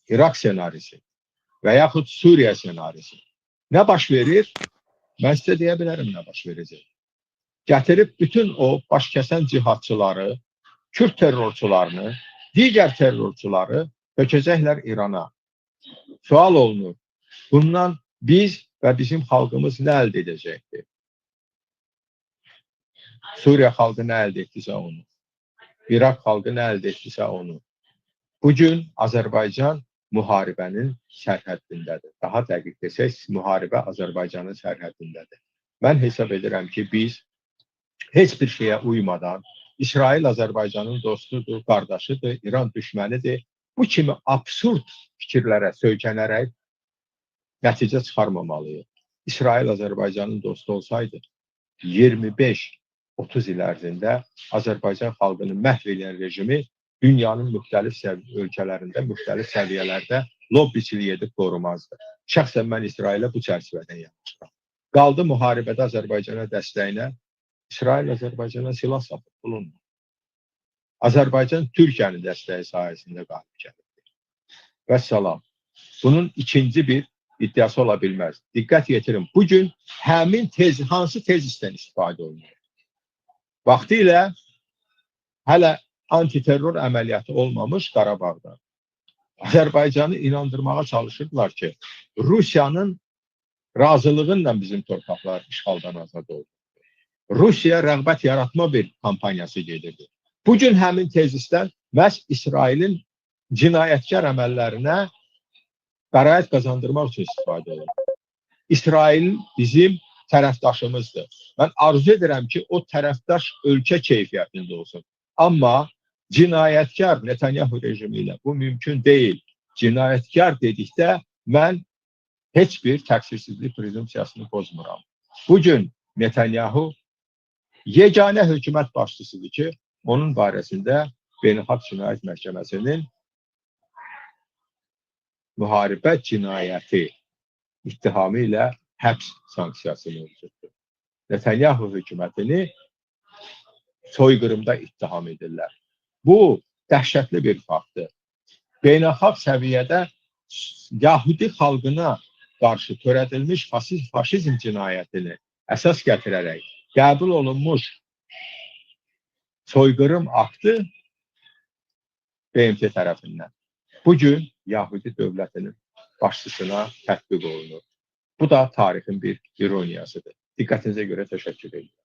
İraq senarisi və yaxud Suriya senarisi. Nə baş verir? Mən sizə deyə bilərəm nə baş verəcək. Gətirib bütün o baş kəsən cihadçıları, Kürt terrorçularını, digər terrorçuları tökəcəklər İrana. Sual olunur, bundan biz və bizim xalqımız nə əldə edəcəkdir? Suriya xalqı nə əldə etdisə onu, İraq xalqı nə əldə etdisə onu. Bugün Azərbaycan müharibənin sərhəddindədir. Daha dəqiq desək, müharibə Azərbaycanın sərhəddindədir. Mən hesab edirəm ki, biz heç bir şeyə uymadan, İsrail Azərbaycanın dostudur, qardaşıdır, İran düşmənidir. Bu kimi absurd fikirlərə söykənərək nəticə çıxarmamalıyıq. İsrail Azərbaycanın dostu olsaydı, 25-30 il ərzində Azərbaycan xalqını məhv edən rejimi dünyanın müxtəlif ölkələrində, müxtəlif səviyyələrdə lobbiçilik edib qorumazdı. Şəxsən mən İsrailə bu çərçivədən yanaşıram. Qaldı müharibədə Azərbaycana dəstəyinə, İsrail Azərbaycana silah satıb bulundu. Azərbaycan Türkiyənin dəstəyi sayəsində qalib gəlirdi. Vəssalam. Bunun ikinci bir iddiası ola bilməz. Diqqət yetirin. Bugün həmin hansı tezisdən istifadə olunur? Vaxtilə hələ antiterror əməliyyatı olmamış Qarabağda Azərbaycanı inandırmağa çalışırdılar ki, Rusiyanın razılığıyla bizim torpaqlar işğaldan azad oldu. Rusiya rəğbət yaratma bir kampaniyası gedirdi. Bugün həmin tezisdən məhz İsrailin cinayətkar əməllərinə bəraət qazandırmaq üçün istifadə olunur. İsrail bizim tərəfdaşımızdır. Mən arzu edirəm ki, o tərəfdaş ölkə keyfiyyətində olsun. Amma cinayətkar Netanyahu rejimi ilə bu mümkün deyil. Cinayətkar dedikdə mən heç bir təqsirsizlik prezumpsiyasını pozmuram. Bugün Netanyahu yeganə hökumət başçısıdır ki, onun barəsində Beynəlxalq Cinayət Məhkəməsinin müharibə cinayəti ittihamı ilə həbs sanksiyası mövcuddur. Netanyahu hökumətini soyqırımda ittiham edirlər. Bu dəhşətli bir faktdır. Beynəlxalq səviyyədə Yahudi xalqına qarşı törədilmiş faşizm cinayətini əsas gətirərək qəbul olunmuş soyqırım aktı BMT tərəfindən bugün Yahudi dövlətinin başçısına tətbiq olunur. Bu da tarixin bir ironiyasıdır. Diqqətinizə görə təşəkkür edirəm.